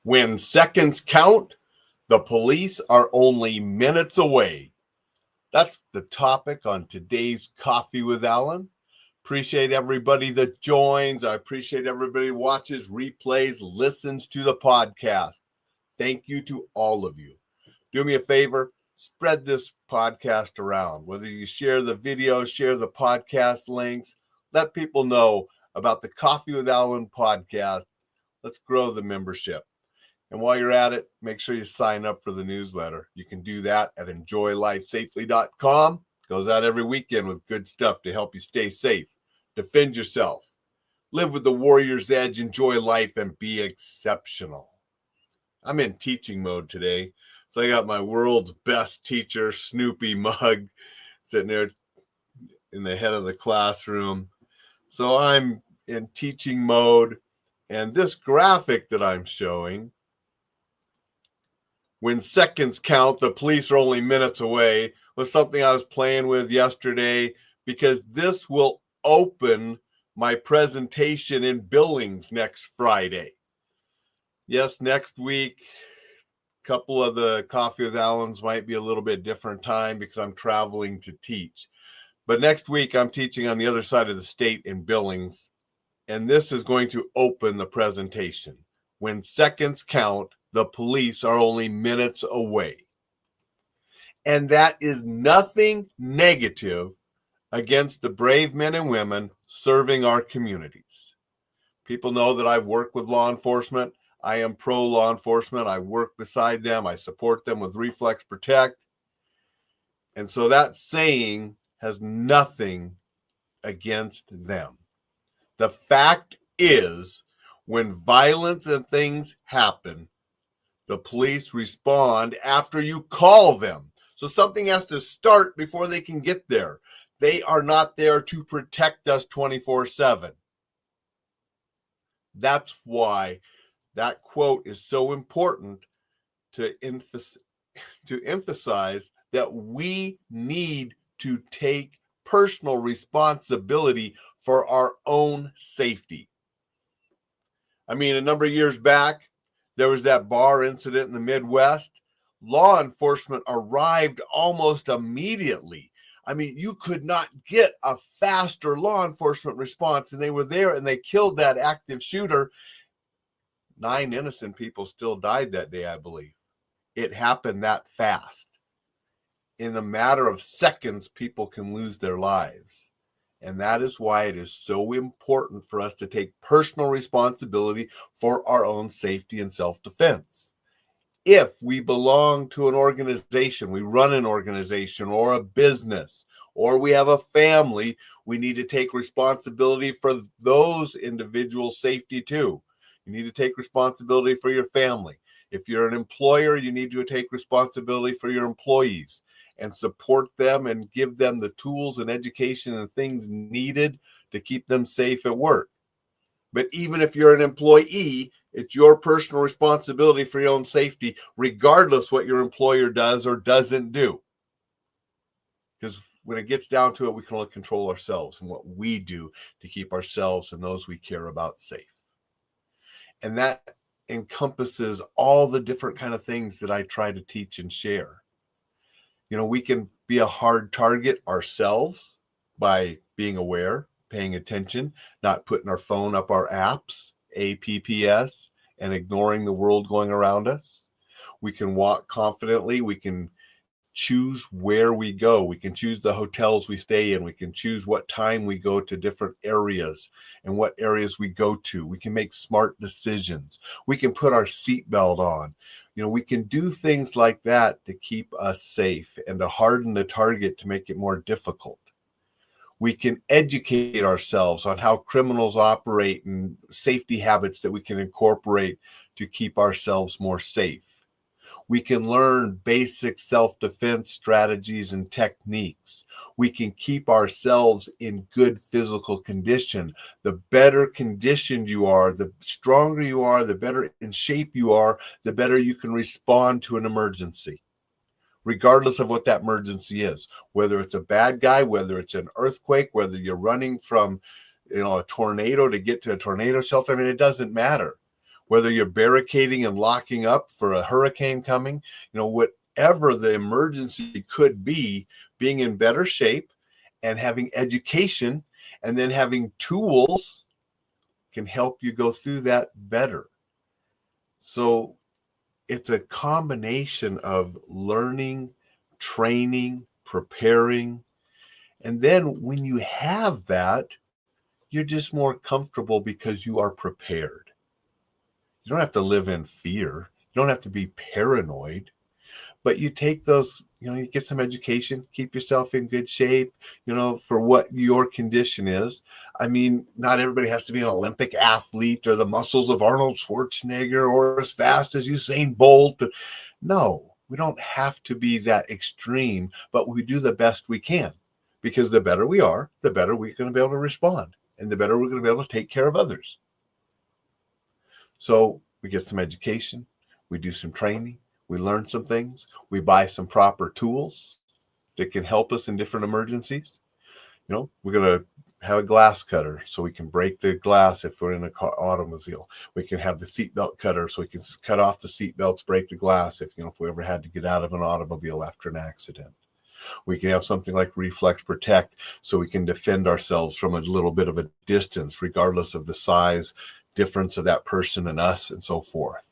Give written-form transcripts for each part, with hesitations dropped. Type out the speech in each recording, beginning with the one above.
When seconds count, the police are only minutes away. That's the topic on today's Coffee with Alain. Appreciate everybody that joins. I appreciate everybody who watches, replays, listens to the podcast. Thank you to all of you. Do me a favor, spread this podcast around. Whether you share the video, share the podcast links, let people know about the Coffee with Alain podcast. Let's grow the membership. And while you're at it, make sure you sign up for the newsletter. You can do that at enjoylifesafely.com. Goes out every weekend with good stuff to help you stay safe, defend yourself, live with the warrior's edge, enjoy life, and be exceptional. I'm in teaching mode today. So I got my world's best teacher, Snoopy mug, sitting there in the head of the classroom. So I'm in teaching mode. And this graphic that I'm showing, when seconds count, the police are only minutes away, was something I was playing with yesterday because this will open my presentation in Billings next Friday. Yes, next week, a couple of the Coffee with Alain's might be a little bit different time because I'm traveling to teach. But next week, I'm teaching on the other side of the state in Billings, and this is going to open the presentation. When seconds count, the police are only minutes away. And that is nothing negative against the brave men and women serving our communities. People know that I've worked with law enforcement. I am pro law enforcement. I work beside them. I support them with Reflex Protect. And so that saying has nothing against them. The fact is, when violence and things happen, the police respond after you call them. So something has to start before they can get there. They are not there to protect us 24/7. That's why that quote is so important to emphasize that we need to take personal responsibility for our own safety. I mean, a number of years back, there was that bar incident in the Midwest. Law enforcement arrived almost immediately. I mean, you could not get a faster law enforcement response, and they were there and they killed that active shooter. 9 innocent people still died that day, I believe. It happened that fast. In a matter of seconds, people can lose their lives. And that is why it is so important for us to take personal responsibility for our own safety and self-defense. If we belong to an organization, we run an organization or a business, or we have a family, we need to take responsibility for those individuals' safety too. You need to take responsibility for your family. If you're an employer, you need to take responsibility for your employees and support them and give them the tools and education and things needed to keep them safe at work. But even if you're an employee, it's your personal responsibility for your own safety, regardless what your employer does or doesn't do. Because when it gets down to it, we can only control ourselves and what we do to keep ourselves and those we care about safe. And that encompasses all the different kind of things that I try to teach and share. You know, we can be a hard target ourselves by being aware, paying attention, not putting our phone up our apps, APPS, and ignoring the world going around us. We can walk confidently. We can choose where we go. We can choose the hotels we stay in. We can choose what time we go to different areas and what areas we go to. We can make smart decisions. We can put our seatbelt on. You know, we can do things like that to keep us safe and to harden the target to make it more difficult. We can educate ourselves on how criminals operate and safety habits that we can incorporate to keep ourselves more safe. We can learn basic self-defense strategies and techniques. We can keep ourselves in good physical condition. The better conditioned you are, the stronger you are, the better in shape you are, the better you can respond to an emergency, regardless of what that emergency is, whether it's a bad guy, whether it's an earthquake, whether you're running from a tornado to get to a tornado shelter. I mean, it doesn't matter. whether you're barricading and locking up for a hurricane coming, whatever the emergency could be, being in better shape and having education and then having tools can help you go through that better. So it's a combination of learning, training, preparing. And then when you have that, you're just more comfortable because you are prepared. You don't have to live in fear. You don't have to be paranoid, but you take those, you get some education, keep yourself in good shape, for what your condition is. I mean, not everybody has to be an Olympic athlete or the muscles of Arnold Schwarzenegger or as fast as Usain Bolt. No, we don't have to be that extreme, but we do the best we can, because the better we are, the better we're going to be able to respond, and the better we're going to be able to take care of others. So we get some education, we do some training, we learn some things, we buy some proper tools that can help us in different emergencies. We're going to have a glass cutter so we can break the glass if we're in an automobile. We can have the seatbelt cutter so we can cut off the seatbelts, break the glass if we ever had to get out of an automobile after an accident. We can have something like Reflex Protect so we can defend ourselves from a little bit of a distance, regardless of the size difference of that person and us, and so forth.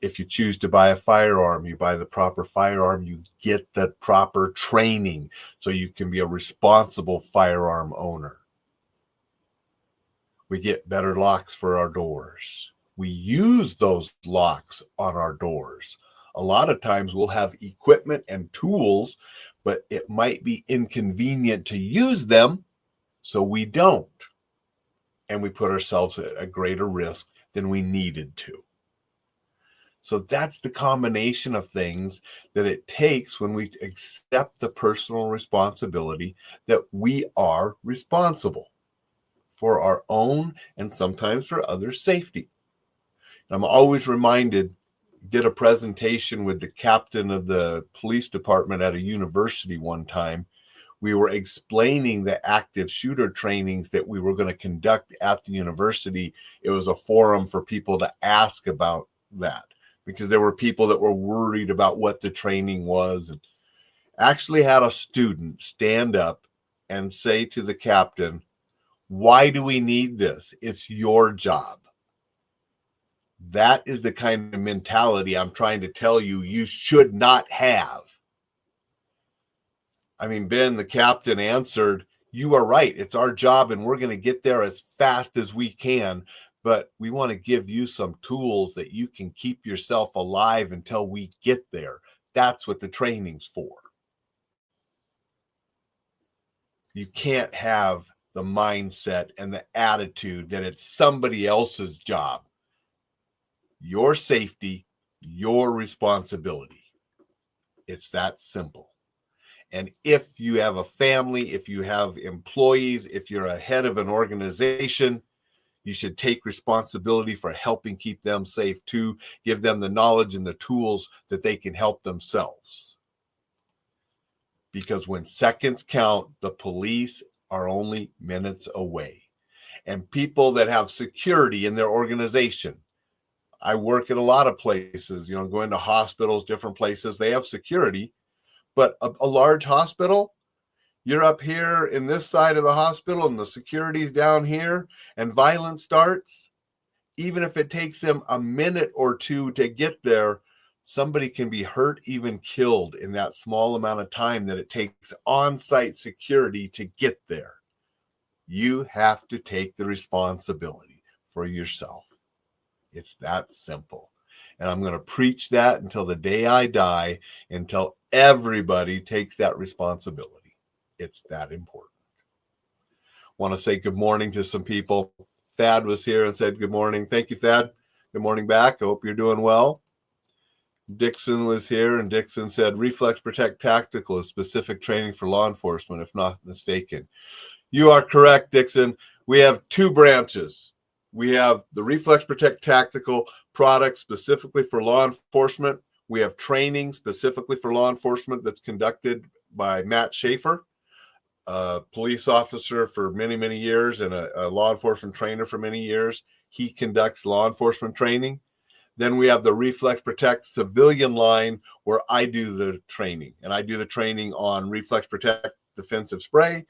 If you choose to buy a firearm, you buy the proper firearm, you get the proper training so you can be a responsible firearm owner. We get better locks for our doors. We use those locks on our doors. A lot of times we'll have equipment and tools, but it might be inconvenient to use them, so we don't. And we put ourselves at a greater risk than we needed to. So that's the combination of things that it takes when we accept the personal responsibility that we are responsible for our own and sometimes for others' safety. I'm always reminded, did a presentation with the captain of the police department at a university one time. We were explaining the active shooter trainings that we were going to conduct at the university. It was a forum for people to ask about that, because there were people that were worried about what the training was, and actually had a student stand up and say to the captain, "Why do we need this? It's your job." That is the kind of mentality I'm trying to tell you should not have. I mean, Ben, the captain, answered, "You are right. It's our job, and we're going to get there as fast as we can. But we want to give you some tools that you can keep yourself alive until we get there. That's what the training's for." You can't have the mindset and the attitude that it's somebody else's job. Your safety, your responsibility. It's that simple. And if you have a family, if you have employees, if you're a head of an organization, you should take responsibility for helping keep them safe too. Give them the knowledge and the tools that they can help themselves. Because when seconds count, the police are only minutes away. And people that have security in their organization, I work at a lot of places, going to hospitals, different places, they have security. But a large hospital, you're up here in this side of the hospital and the security's down here, and violence starts. Even if it takes them a minute or two to get there, somebody can be hurt, even killed in that small amount of time that it takes on-site security to get there. You have to take the responsibility for yourself. It's that simple. And I'm going to preach that until the day I die, until everybody takes that responsibility. It's that important. Want to say good morning to some people. Thad was here and said good morning. Thank you, Thad. Good morning back. I hope you're doing well. Dixon was here, and Dixon said Reflex Protect Tactical is specific training for law enforcement, if not mistaken. You are correct, Dixon. We have two branches. We have the Reflex Protect Tactical product specifically for law enforcement. We have training specifically for law enforcement that's conducted by Matt Schaefer, a police officer for many, many years and a law enforcement trainer for many years. He conducts law enforcement training. Then we have the Reflex Protect civilian line where I do the training. And I do the training on Reflex Protect defensive spray,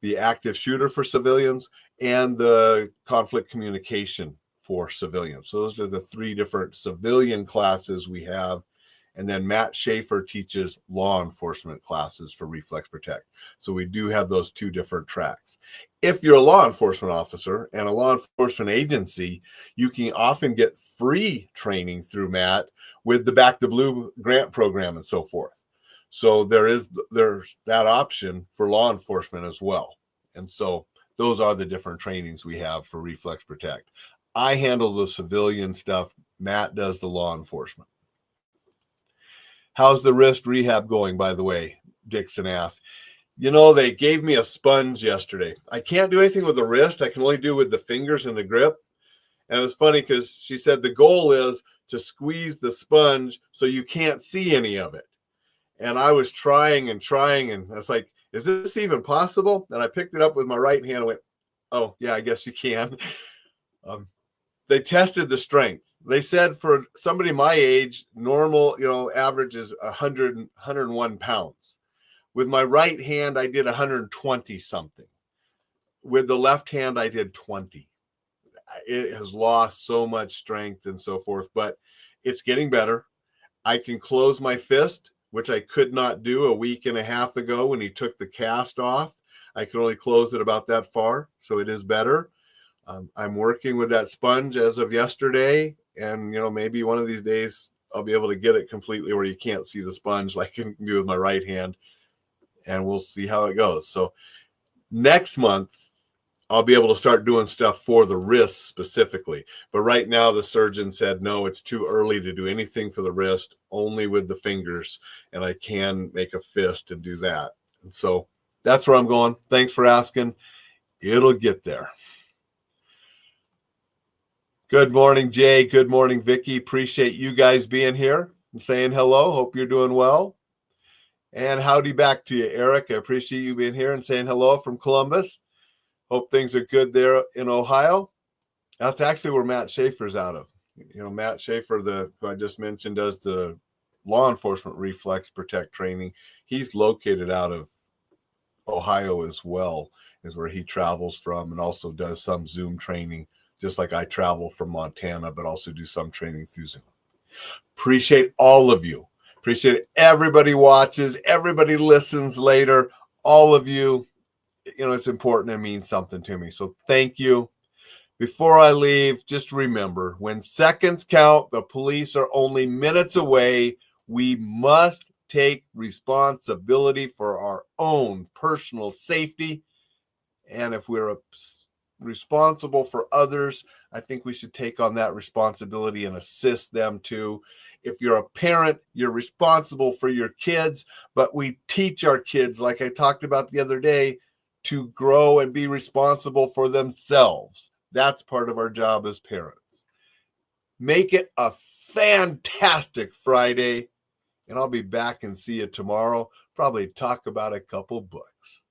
the active shooter for civilians, and the conflict communication for civilians. So those are the three different civilian classes we have. And then Matt Schaefer teaches law enforcement classes for Reflex Protect. So we do have those two different tracks. If you're a law enforcement officer and a law enforcement agency, you can often get free training through Matt with the Back the Blue grant program and so forth. So there's that option for law enforcement as well. And so those are the different trainings we have for Reflex Protect. I handle the civilian stuff. Matt does the law enforcement. How's the wrist rehab going, by the way? Dixon asked. You know, they gave me a sponge yesterday. I can't do anything with the wrist. I can only do with the fingers and the grip. And it was funny because she said the goal is to squeeze the sponge so you can't see any of it. And I was trying, and I was like, is this even possible? And I picked it up with my right hand and went, oh, yeah, I guess you can. They tested the strength. They said for somebody my age, normal, average is 101 pounds. With my right hand, I did 120 something. With the left hand, I did 20. It has lost so much strength and so forth, but it's getting better. I can close my fist, which I could not do a week and a half ago when he took the cast off. I could only close it about that far, so it is better. I'm working with that sponge as of yesterday, and maybe one of these days I'll be able to get it completely where you can't see the sponge like I can do with my right hand, and we'll see how it goes. So next month I'll be able to start doing stuff for the wrist specifically. But right now the surgeon said, no, it's too early to do anything for the wrist, only with the fingers. And I can make a fist and do that. And so that's where I'm going. Thanks for asking. It'll get there. Good morning, Jay. Good morning, Vicki. Appreciate you guys being here and saying hello. Hope you're doing well. And howdy back to you, Eric. I appreciate you being here and saying hello from Columbus. Hope things are good there in Ohio. That's actually where Matt Schaefer's out of. Matt Schaefer, who I just mentioned, does the law enforcement Reflex Protect training. He's located out of Ohio as well, is where he travels from, and also does some Zoom training, just like I travel from Montana, but also do some training through Zoom. Appreciate all of you. Appreciate everybody watches, everybody listens later, all of you. It's important and means something to me. So thank you. Before I leave, just remember, when seconds count, the police are only minutes away. We must take responsibility for our own personal safety. And if we're responsible for others, I think we should take on that responsibility and assist them too. If you're a parent, you're responsible for your kids, but we teach our kids, like I talked about the other day, to grow and be responsible for themselves. That's part of our job as parents. Make it a fantastic Friday, and I'll be back and see you tomorrow. Probably talk about a couple books.